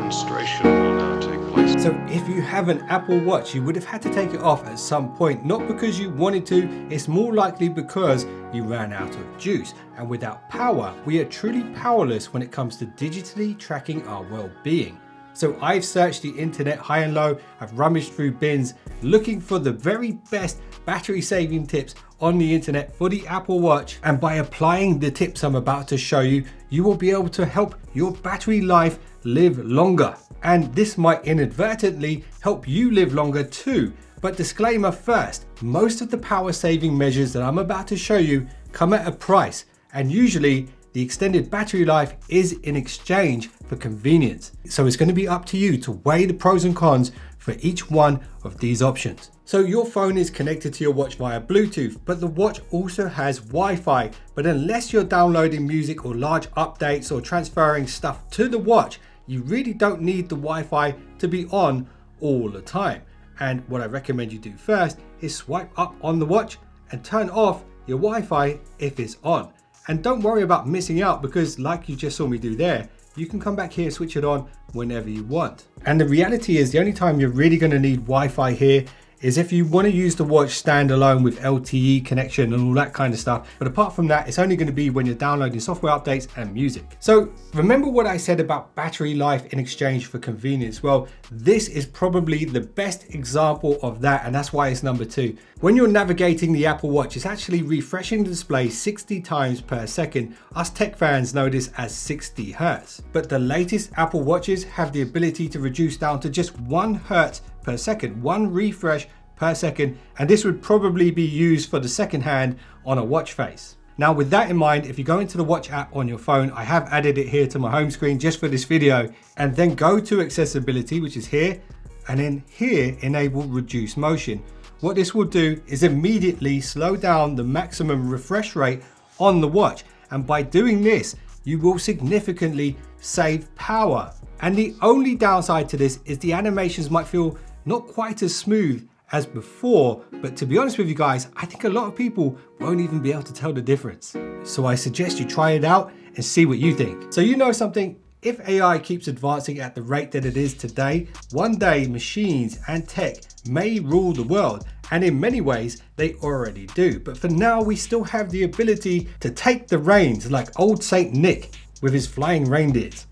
demonstration will now take place. So if you have an Apple Watch, you would have had to take it off at some point, not because you wanted to, it's more likely because you ran out of juice. And without power, we are truly powerless when it comes to digitally tracking our well-being. So I've searched the internet high and low, I've rummaged through bins looking for the very best battery saving tips on the internet for the Apple Watch. And by applying the tips I'm about to show you, you will be able to help your battery life live longer. And this might inadvertently help you live longer too. But disclaimer first, most of the power saving measures that I'm about to show you come at a price, and usually the extended battery life is in exchange for convenience. So it's going to be up to you to weigh the pros and cons for each one of these options. So your phone is connected to your watch via Bluetooth, but the watch also has Wi-Fi. But unless you're downloading music or large updates or transferring stuff to the watch, you really don't need the Wi-Fi to be on all the time. And what I recommend you do first is swipe up on the watch and turn off your Wi-Fi if it's on. And don't worry about missing out, because like you just saw me do there, you can come back here and switch it on whenever you want. And the reality is the only time you're really going to need Wi-Fi here is if you want to use the watch standalone with LTE connection and all that kind of stuff. But apart from that, it's only going to be when you're downloading software updates and music. So remember what I said about battery life in exchange for convenience? Well, this is probably the best example of that, and that's why it's number 2. When you're navigating the Apple Watch, it's actually refreshing the display 60 times per second. Us tech fans know this as 60 Hertz. But the latest Apple Watches have the ability to reduce down to just 1 Hertz per second, 1 refresh per second, and this would probably be used for the second hand on a watch face. Now with that in mind, if you go into the watch app on your phone, I have added it here to my home screen just for this video, and then go to accessibility, which is here, and then here enable reduce motion. What this will do is immediately slow down the maximum refresh rate on the watch, and by doing this you will significantly save power. And the only downside to this is the animations might feel not quite as smooth as before, but to be honest with you guys, I think a lot of people won't even be able to tell the difference. So I suggest you try it out and see what you think. So you know something, if AI keeps advancing at the rate that it is today, one day machines and tech may rule the world, and in many ways they already do. But for now, we still have the ability to take the reins like old Saint Nick with his flying reindeers.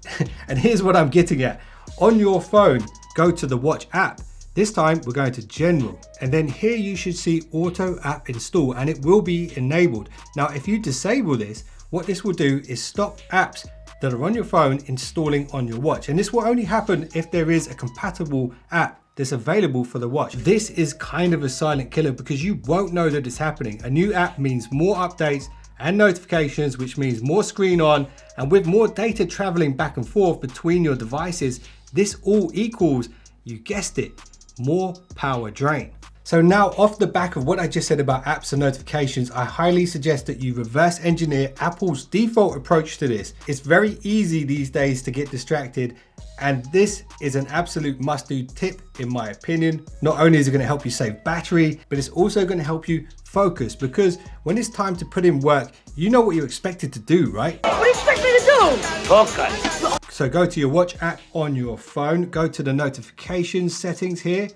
And here's what I'm getting at. On your phone, go to the watch app. This time we're going to general, and then here you should see auto app install, and it will be enabled. Now if you disable this, what this will do is stop apps that are on your phone installing on your watch, and this will only happen if there is a compatible app that's available for the watch. This is kind of a silent killer because you won't know that it's happening. A new app means more updates and notifications, which means more screen on, and with more data traveling back and forth between your devices, this all equals, you guessed it, more power drain. So now off the back of what I just said about apps and notifications, I highly suggest that you reverse engineer Apple's default approach to this. It's very easy these days to get distracted, and this is an absolute must-do tip in my opinion. Not only is it going to help you save battery, but it's also going to help you focus, because when it's time to put in work, you know what you're expected to do, right? What do you expect me to do? Focus. So go to your watch app on your phone, go to the notifications settings here,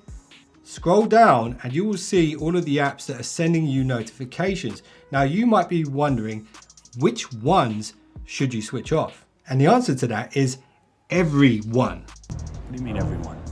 scroll down, and you will see all of the apps that are sending you notifications. Now you might be wondering, which ones should you switch off? And the answer to that is everyone. What do you mean everyone?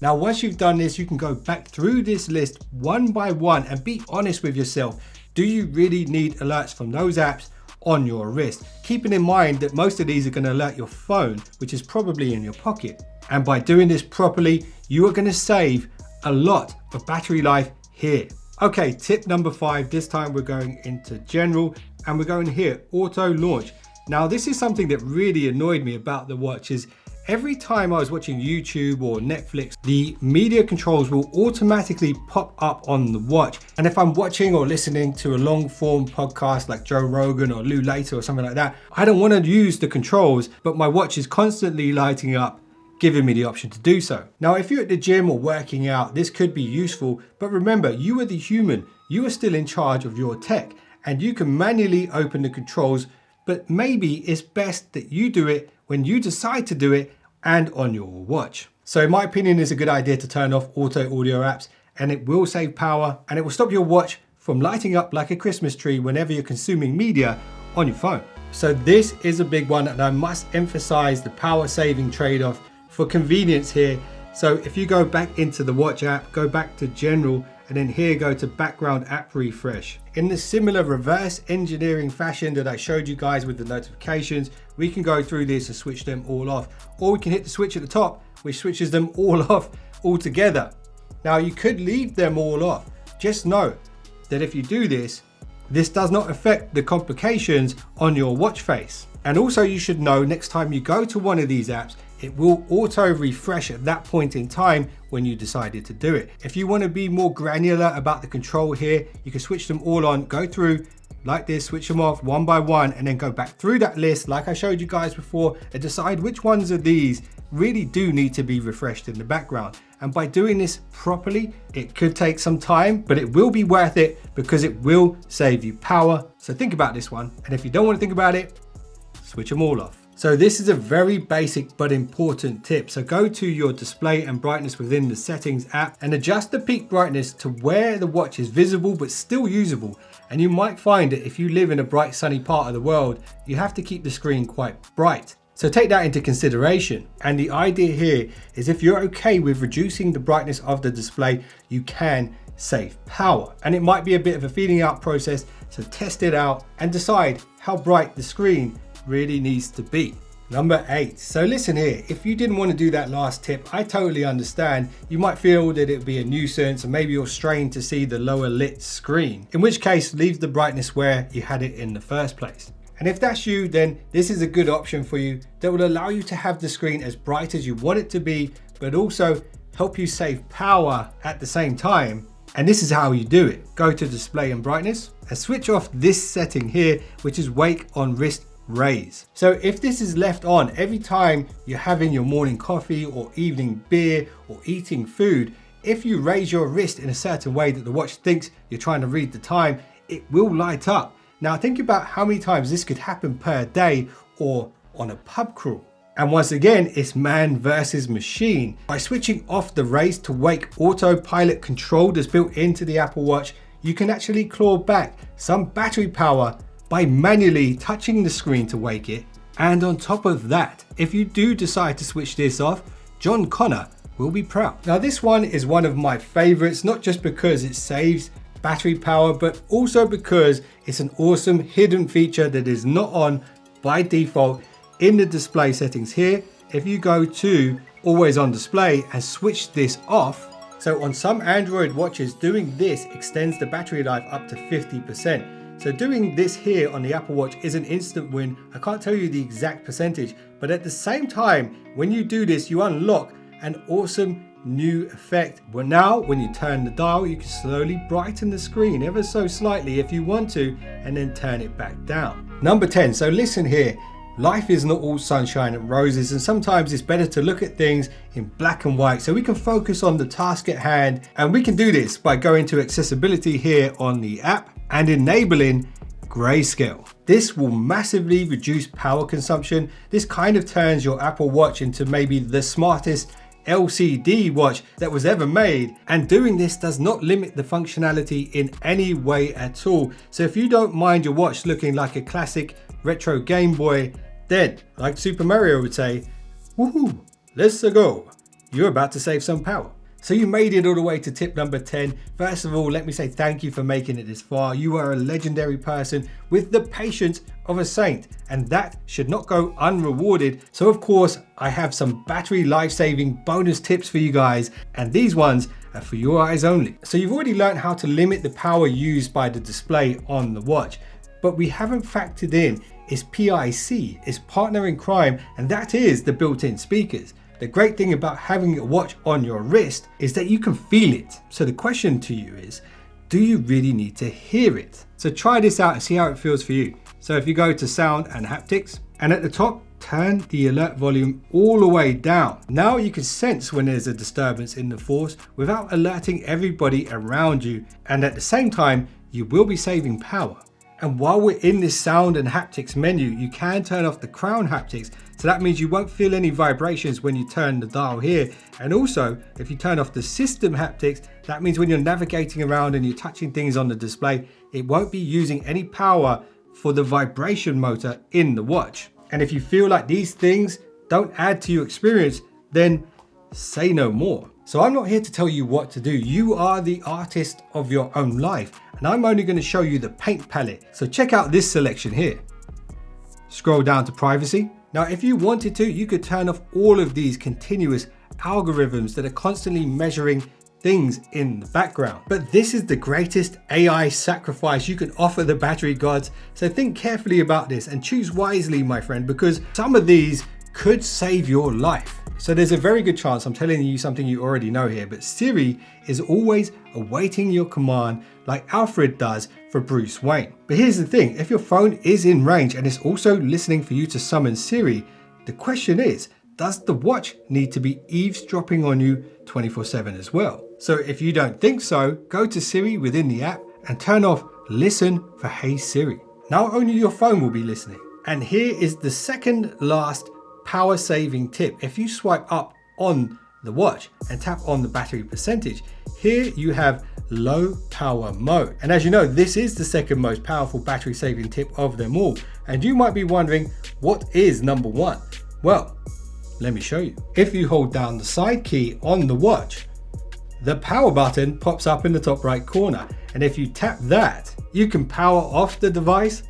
Now, once you've done this, you can go back through this list one by one and be honest with yourself. Do you really need alerts from those apps on your wrist? Keeping in mind that most of these are going to alert your phone, which is probably in your pocket. And by doing this properly, you are going to save a lot of battery life here. Okay, tip number 5. This time we're going into general and we're going here, auto launch. Now, this is something that really annoyed me about the watch is every time I was watching YouTube or Netflix, the media controls will automatically pop up on the watch. And if I'm watching or listening to a long form podcast like Joe Rogan or Lou Later or something like that, I don't want to use the controls, but my watch is constantly lighting up, giving me the option to do so. Now, if you're at the gym or working out, this could be useful, but remember, you are the human. You are still in charge of your tech, and you can manually open the controls but maybe it's best that you do it when you decide to do it and on your watch. So in my opinion, it's a good idea to turn off auto audio apps, and it will save power and it will stop your watch from lighting up like a Christmas tree whenever you're consuming media on your phone. So this is a big one, and I must emphasize the power saving trade-off for convenience here. So if you go back into the watch app, go back to general, and then here go to background app refresh. In the similar reverse engineering fashion that I showed you guys with the notifications, we can go through this and switch them all off, or we can hit the switch at the top, which switches them all off altogether. Now you could leave them all off. Just know that if you do this, this does not affect the complications on your watch face. And also you should know, next time you go to one of these apps, it will auto refresh at that point in time when you decided to do it. If you want to be more granular about the control here, you can switch them all on, go through like this, switch them off one by one, and then go back through that list like I showed you guys before and decide which ones of these really do need to be refreshed in the background. And by doing this properly, it could take some time, but it will be worth it because it will save you power. So think about this one. And if you don't want to think about it, switch them all off. So this is a very basic but important tip. So go to your display and brightness within the settings app and adjust the peak brightness to where the watch is visible but still usable. And you might find that if you live in a bright sunny part of the world, you have to keep the screen quite bright. So take that into consideration. And the idea here is if you're okay with reducing the brightness of the display, you can save power. And it might be a bit of a feeling out process, so test it out and decide how bright the screen really needs to be. Number 8. So listen here, if you didn't want to do that last tip, I totally understand. You might feel that it'd be a nuisance, and maybe you're strained to see the lower lit screen, in which case leave the brightness where you had it in the first place. And if that's you, then this is a good option for you that will allow you to have the screen as bright as you want it to be, but also help you save power at the same time. And this is how you do it. Go to display and brightness and switch off this setting here, which is wake on wrist raise. So if this is left on every time you're having your morning coffee or evening beer or eating food, if you raise your wrist in a certain way that the watch thinks you're trying to read the time, it will light up. Now think about how many times this could happen per day or on a pub crawl. And once again, it's man versus machine. By switching off the raise to wake autopilot control that's built into the Apple Watch, you can actually claw back some battery power by manually touching the screen to wake it. And on top of that, if you do decide to switch this off, John Connor will be proud. Now this one is one of my favorites, not just because it saves battery power, but also because it's an awesome hidden feature that is not on by default in the display settings here. If you go to always on display and switch this off, so on some Android watches, doing this extends the battery life up to 50%. So doing this here on the Apple Watch is an instant win. I can't tell you the exact percentage, but at the same time, when you do this, you unlock an awesome new effect. Well, now when you turn the dial, you can slowly brighten the screen ever so slightly if you want to, and then turn it back down. Number 10. So listen here. Life is not all sunshine and roses, and sometimes it's better to look at things in black and white so we can focus on the task at hand. And we can do this by going to accessibility here on the app and enabling grayscale. This will massively reduce power consumption. This kind of turns your Apple Watch into maybe the smartest LCD watch that was ever made, and doing this does not limit the functionality in any way at all. So if you don't mind your watch looking like a classic retro Game Boy, then like Super Mario would say, woohoo, let's go, you're about to save some power. So you made it all the way to tip number 10. First of all, let me say thank you for making it this far. You are a legendary person with the patience of a saint, and that should not go unrewarded. So of course, I have some battery life-saving bonus tips for you guys, and these ones are for your eyes only. So you've already learned how to limit the power used by the display on the watch, but we haven't factored in its PIC, its partner in crime, and that is the built-in speakers. The great thing about having a watch on your wrist is that you can feel it. So the question to you is, do you really need to hear it? So try this out and see how it feels for you. So if you go to sound and haptics, and at the top, turn the alert volume all the way down. Now you can sense when there's a disturbance in the force without alerting everybody around you. And at the same time, you will be saving power. And while we're in this sound and haptics menu, you can turn off the crown haptics. So that means you won't feel any vibrations when you turn the dial here. And also, if you turn off the system haptics, that means when you're navigating around and you're touching things on the display, it won't be using any power for the vibration motor in the watch. And if you feel like these things don't add to your experience, then say no more. So I'm not here to tell you what to do. You are the artist of your own life. And I'm only going to show you the paint palette. So check out this selection here. Scroll down to privacy. Now, if you wanted to, you could turn off all of these continuous algorithms that are constantly measuring things in the background. But this is the greatest AI sacrifice you can offer the battery gods. So think carefully about this and choose wisely, my friend, because some of these could save your life. So there's a very good chance I'm telling you something you already know here, but Siri is always awaiting your command like Alfred does for Bruce Wayne. But here's the thing, if your phone is in range and it's also listening for you to summon Siri, the question is, does the watch need to be eavesdropping on you 24/7 as well? So if you don't think so, go to Siri within the app and turn off Listen for Hey Siri. Now only your phone will be listening. And here is the second last power saving tip. If you swipe up on the watch and tap on the battery percentage, here you have low power mode. And as you know, this is the second most powerful battery saving tip of them all. And you might be wondering, what is number one? Well, let me show you. If you hold down the side key on the watch, the power button pops up in the top right corner. And if you tap that, you can power off the device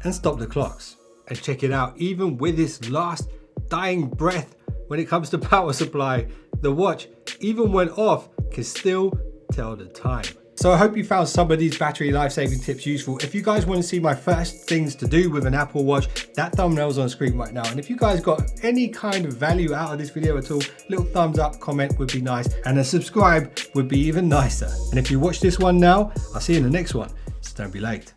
and stop the clocks. And check it out, even with this last dying breath when it comes to power supply, the watch, even when off, can still tell the time. So I hope you found some of these battery life-saving tips useful. If you guys want to see my first things to do with an Apple Watch, that thumbnail's on screen right now. And if you guys got any kind of value out of this video at all, little thumbs up, comment would be nice. And a subscribe would be even nicer. And if you watch this one now, I'll see you in the next one. So don't be late.